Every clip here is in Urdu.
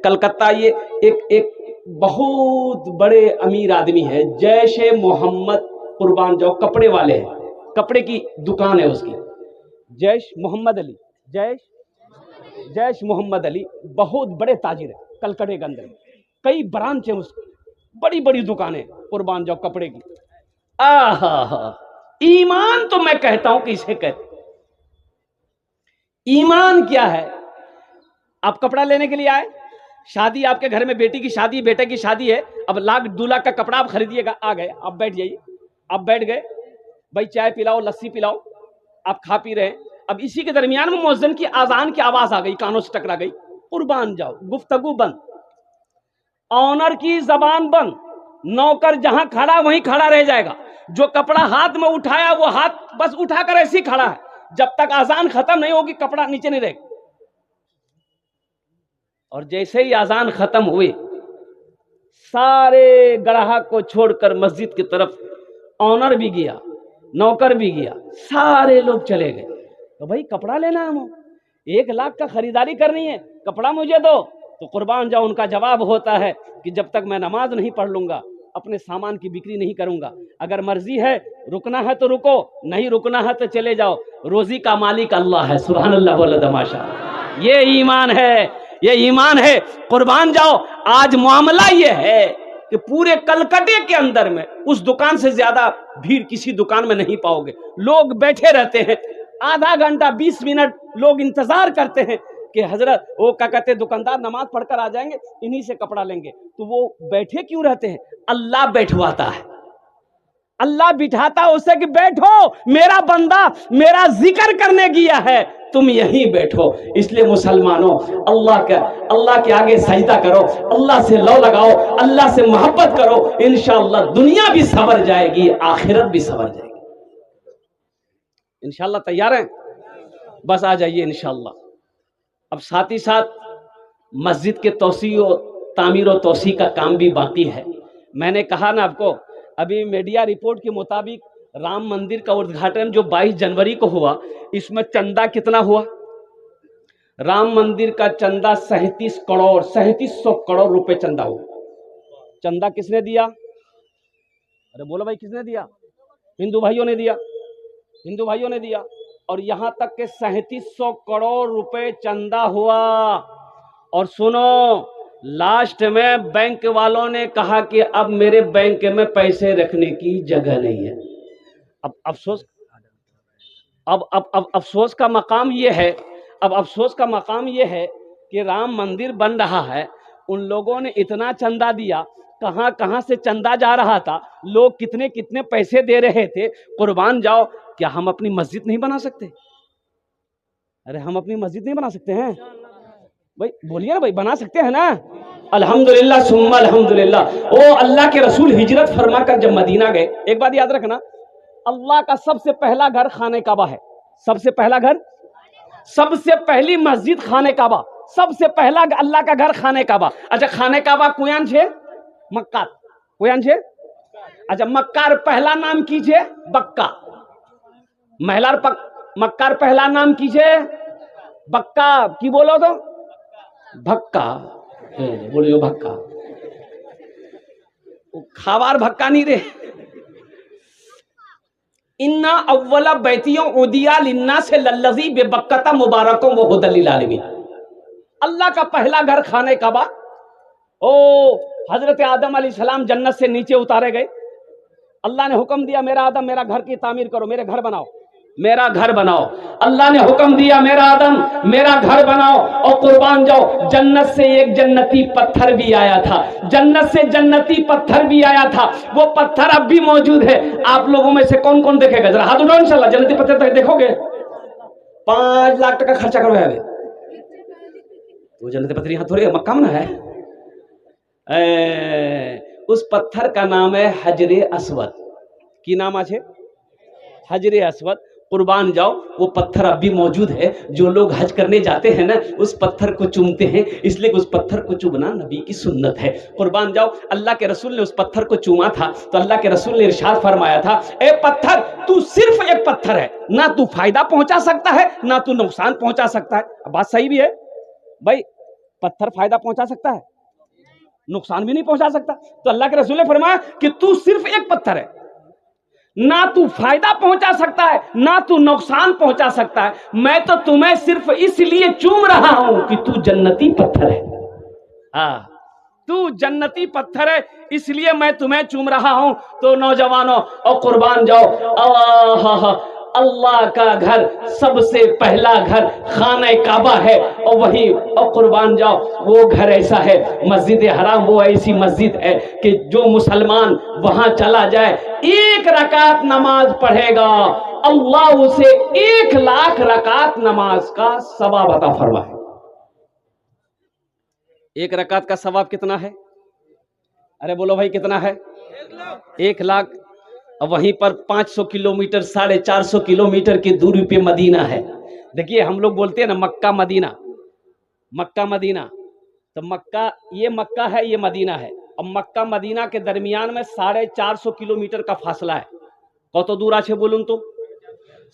کلکتہ یہ ایک بہت بڑے امیر آدمی ہے، جیش محمد، قربان جاؤ، کپڑے والے ہیں، کپڑے کی دکان ہے اس کی، جیش محمد علی، جیش محمد علی، بہت بڑے تاجر ہیں کلکتے کے اندر، کئی برانچ ہیں اس کی، بڑی بڑی دکانیں، قربان جاؤ، کپڑے کی۔ آہا، ایمان تو میں کہتا ہوں کہ اسے کہتے ایمان کیا ہے؟ آپ کپڑا لینے کے لیے آئے، شادی آپ کے گھر میں، بیٹی کی شادی، بیٹے کی شادی ہے، اب 1,00,000 2,00,000 کا کپڑا آپ خریدیے گا، آ گئے، آپ بیٹھ جائیے، آپ بیٹھ گئے، بھائی چائے پلاؤ، لسی پلاؤ، آپ کھا پی رہے ہیں، اب اسی کے درمیان میں مؤذن کی اذان کی آواز آ گئی، کانوں سے ٹکرا گئی، قربان جاؤ، گفتگو بند، آنر کی زبان بند، نوکر جہاں کھڑا وہیں کھڑا رہ جائے گا، جو کپڑا ہاتھ میں اٹھایا وہ ہاتھ بس اٹھا کر ایسے ہی کھڑا ہے، جب تک اذان ختم نہیں ہوگی کپڑا نیچے نہیں رہے گا۔ اور جیسے ہی اذان ختم ہوئی، سارے گراہک کو چھوڑ کر مسجد کی طرف آنر بھی گیا، نوکر بھی گیا، سارے لوگ چلے گئے، تو بھائی کپڑا لینا ہے، ہم 1,00,000 کا خریداری کرنی ہے، کپڑا مجھے دو، تو قربان جاؤ ان کا جواب ہوتا ہے کہ جب تک میں نماز نہیں پڑھ لوں گا اپنے سامان کی بکری نہیں کروں گا، اگر مرضی ہے رکنا ہے تو رکو، نہیں رکنا ہے تو چلے جاؤ، روزی کا مالک اللہ ہے، سبحان اللہ بولے تماشا، یہ ایمان ہے، یہ ایمان ہے، قربان جاؤ۔ آج معاملہ یہ ہے کہ پورے کلکتے کے اندر میں اس دکان سے زیادہ بھیڑ کسی دکان میں نہیں پاؤ گے، لوگ بیٹھے رہتے ہیں، آدھا گھنٹہ 20 منٹ لوگ انتظار کرتے ہیں کہ حضرت وہ کیا کہتے ہیں دکاندار نماز پڑھ کر آ جائیں گے، انہی سے کپڑا لیں گے، تو وہ بیٹھے کیوں رہتے ہیں؟ اللہ بیٹھواتا ہے، اللہ بٹھاتا ہے اسے کہ بیٹھو، میرا بندہ میرا ذکر کرنے گیا ہے، تم یہیں بیٹھو۔ اس لیے مسلمانوں، اللہ کے آگے سجدہ کرو، اللہ سے لو لگاؤ، اللہ سے محبت کرو، انشاءاللہ دنیا بھی سنور جائے گی، آخرت بھی سنور جائے گی۔ انشاءاللہ تیار ہیں؟ بس آ جائیے انشاءاللہ۔ اب ساتھ ہی ساتھ مسجد کے توسیع و تعمیر و توسیع کا کام بھی باقی ہے۔ میں نے کہا نا آپ کو، ابھی میڈیا رپورٹ کے مطابق رام مندر کا ادگھاٹن جو 22 جنوری کو ہوا، اس میں چندہ کتنا ہوا؟ رام مندر کا چندہ 3700 کروڑ روپے چندہ ہوا۔ چندہ کس نے دیا؟ ارے بولو بھائی، کس نے دیا؟ ہندو بھائیوں نے دیا، ہندو بھائیوں نے دیا، اور یہاں تک کہ 3700 کروڑ روپے چندہ ہوا۔ اور سنو، لاسٹ میں بینک والوں نے کہا کہ اب میرے بینک میں پیسے رکھنے کی جگہ نہیں ہے۔ اب افسوس کا مقام یہ ہے کہ رام مندر بن رہا ہے، ان لوگوں نے اتنا چندہ دیا، کہاں کہاں سے چندہ جا رہا تھا، لوگ کتنے کتنے پیسے دے رہے تھے، قربان جاؤ، کیا ہم اپنی مسجد نہیں بنا سکتے؟ ارے ہم اپنی مسجد نہیں بنا سکتے ہیں؟ بھائی بولیے نا بھائی، بنا سکتے ہیں نا؟ الحمدللہ ثم الحمدللہ۔ اللہ کے رسول ہجرت فرما کر جب مدینہ گئے، ایک بات یاد رکھنا، اللہ کا سب سے پہلا گھر خانہ کعبہ ہے، سب سے پہلا گھر، سب سے پہلی مسجد خانہ کعبہ، سب سے پہلا اللہ کا گھر خانہ کعبہ۔ اچھا خانہ کعبہ کویان چھے؟ مکہ کویان چھے؟ اچھا مکار پہلا نام کیجئے بکہ، محلار مکار پہلا نام کیجئے بکہ، کی بولو تو بھکا، بولیو بھکا، کھاوار بھکا نہیں رہے۔ اِنَّا اَوَّلَ بَيْتِيًا اُدِّيَ لِلنَّاسِ لَلَّذِي بِبَكَّةَ مُبَارَكًا وَهُدًى لِّلْعَالَمِينَ۔ اللہ کا پہلا گھر خانہ کعبہ۔ حضرت آدم علیہ السلام جنت سے نیچے اتارے گئے، اللہ نے حکم دیا میرا آدم میرا گھر کی تعمیر کرو، میرے گھر بناؤ، میرا گھر بناؤ۔ اللہ نے حکم دیا میرا آدم میرا گھر بناؤ، اور قربان جاؤ جنت سے ایک جنتی پتھر بھی آیا تھا، جنت سے جنتی پتھر بھی آیا تھا، وہ پتھر اب بھی موجود ہے۔ آپ لوگوں میں سے کون کون دیکھے گا؟ ذرا ہاتھ اٹھاؤ، انشاءاللہ جنتی پتھر تک دیکھو گے؟ 5 لاکھ ٹکا خرچہ کرو ہے وہ جنتی پتھر یہاں تھوڑی مکہ میں ہے۔ اس پتھر کا نام ہے حجر اسود۔ کی نام ہے؟ حجر اسود۔ قربان جاؤ وہ پتھر اب بھی موجود ہے، جو لوگ حج کرنے جاتے ہیں نا اس پتھر کو چومتے ہیں، اس لیے اس پتھر کو چومنا نبی کی سنت ہے۔ قربان جاؤ اللہ کے رسول نے اس پتھر کو چوما تھا تو اللہ کے رسول نے ارشاد فرمایا تھا، اے پتھر تو صرف ایک پتھر ہے، نہ تو فائدہ پہنچا سکتا ہے نہ تو نقصان پہنچا سکتا ہے۔ بات صحیح بھی ہے بھائی، پتھر فائدہ پہنچا سکتا ہے؟ نقصان بھی نہیں پہنچا سکتا. تو اللہ کے رسول نے فرمایا کہ تو صرف ایک پتھر ہے, نہ تو فائدہ پہنچا سکتا ہے نہ تو نقصان پہنچا سکتا ہے, میں تو تمہیں صرف اس لیے چوم رہا ہوں کہ تو جنتی پتھر ہے. ہاں, تو جنتی پتھر ہے اس لیے میں تمہیں چوم رہا ہوں. تو نوجوانوں اور قربان جاؤ, اللہ کا گھر سب سے پہلا گھر خانہ کعبہ ہے, اور وہی اور قربان جاؤ وہ گھر ایسا ہے, مسجد حرام وہ ایسی مسجد ہے کہ جو مسلمان وہاں چلا جائے 1 رکعت نماز پڑھے گا, اللہ اسے 1,00,000 رکعت نماز کا ثواب عطا فرمائے. 1 رکعت کا ثواب کتنا ہے؟ ارے بولو بھائی کتنا ہے؟ 1,00,000. اور وہیں پر 500 کلومیٹر 450 کلومیٹر کی دوری پہ مدینہ ہے. دیکھیے ہم لوگ بولتے ہیں نا مکہ مدینہ, مکہ مدینہ, تو مکہ یہ مکہ ہے یہ مدینہ ہے, اور مکہ مدینہ کے درمیان میں 450 کلومیٹر کا فاصلہ ہے. کت دور آچھے بولون تو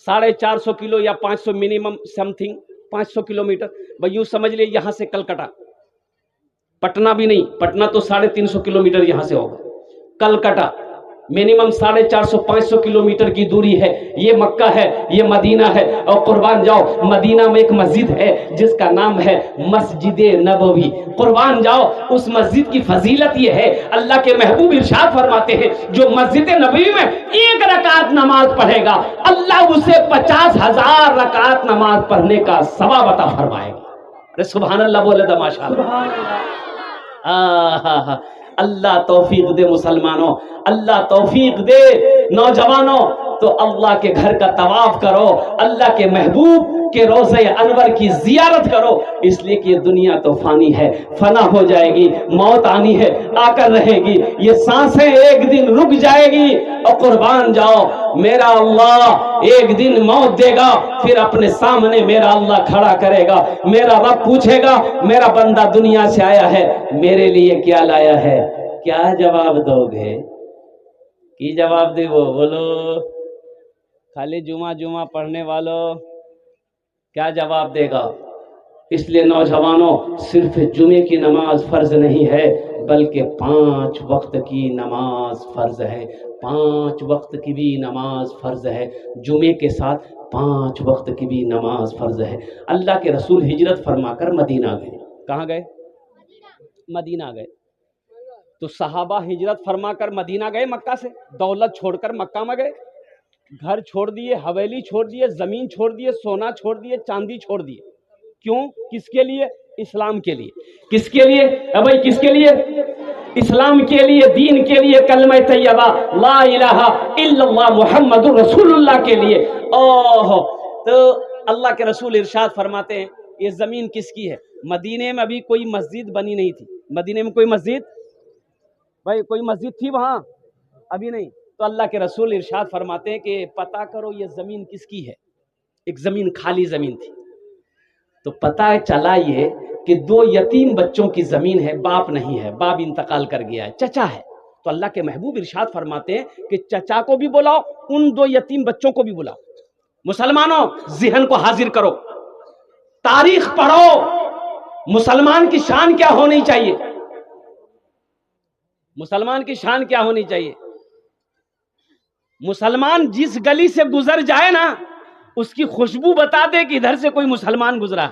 450 کلو یا 500 منیمم سم تھنگ 500 کلومیٹر. بھائی یوں سمجھ لیں یہاں سے کلکتہ, پٹنہ بھی نہیں, پٹنہ تو 350 کلومیٹر یہاں سے ہوگا, کلکتہ منیمم 450-500 کلومیٹر کی دوری ہے. یہ مکہ ہے یہ مدینہ ہے, اور قربان جاؤ مدینہ میں ایک مسجد ہے جس کا نام ہے مسجد نبوی. قربان جاؤ اس مسجد کی فضیلت یہ ہے, اللہ کے محبوب ارشاد فرماتے ہیں جو مسجد نبوی میں 1 رکعت نماز پڑھے گا اللہ اسے 50,000 رکعت نماز پڑھنے کا ثواب عطا فرمائے گا. ارے سبحان اللہ بولے تو ماشاءاللہ. اللہ توفیق دے مسلمانوں, اللہ توفیق دے نوجوانوں. تو اللہ کے گھر کا طواف کرو, اللہ کے محبوب کے روضہ انور کی زیارت کرو, اس لیے کہ یہ دنیا تو فانی ہے, فنا ہو جائے گی, موت آنی ہے آ کر رہے گی, یہ سانسیں ایک دن رک جائے گی. اور قربان جاؤ میرا اللہ ایک دن موت دے گا, پھر اپنے سامنے میرا اللہ کھڑا کرے گا, میرا رب پوچھے گا میرا بندہ دنیا سے آیا ہے میرے لیے کیا لایا ہے, کیا جواب دو گے؟ کی جواب دے وہ بولو, خالی جمعہ پڑھنے والوں کیا جواب دے گا؟ اس لیے نوجوانوں صرف جمعے کی نماز فرض نہیں ہے بلکہ 5 وقت کی نماز فرض ہے, 5 وقت کی بھی نماز فرض ہے, جمعے کے ساتھ 5 وقت کی بھی نماز فرض ہے. اللہ کے رسول ہجرت فرما کر مدینہ گئے. کہاں گئے؟ مدینہ گئے. تو صحابہ ہجرت فرما کر مدینہ گئے, مکہ سے دولت چھوڑ کر مکہ میں گئے, گھر چھوڑ دیے, حویلی چھوڑ دیے, زمین چھوڑ دیے, سونا چھوڑ دیے, چاندی چھوڑ دیے. کیوں؟ کس کے لیے؟ اسلام کے لیے. کس کے لیے بھائی؟ کس کے لیے؟ اسلام کے لیے, دین کے لیے, کلمہ طیبہ لا الہ الا اللہ محمد رسول اللہ کے لیے. تو اللہ کے رسول ارشاد فرماتے ہیں یہ زمین کس کی ہے؟ مدینے میں ابھی کوئی مسجد بنی نہیں تھی. مدینے میں کوئی مسجد, بھائی کوئی مسجد تھی وہاں؟ ابھی نہیں. تو اللہ کے رسول ارشاد فرماتے ہیں کہ پتہ کرو یہ زمین کس کی ہے. ایک زمین خالی زمین تھی, تو پتہ چلا یہ کہ 2 یتیم بچوں کی زمین ہے, باپ نہیں ہے, باپ انتقال کر گیا ہے, چچا ہے. تو اللہ کے محبوب ارشاد فرماتے ہیں کہ چچا کو بھی بلاؤ, ان 2 یتیم بچوں کو بھی بلاؤ. مسلمانوں ذہن کو حاضر کرو, تاریخ پڑھو, مسلمان کی شان کیا ہونی چاہیے, مسلمان کی شان کیا ہونی چاہیے. مسلمان جس گلی سے گزر جائے نا اس کی خوشبو بتا دے کہ ادھر سے کوئی مسلمان گزرا.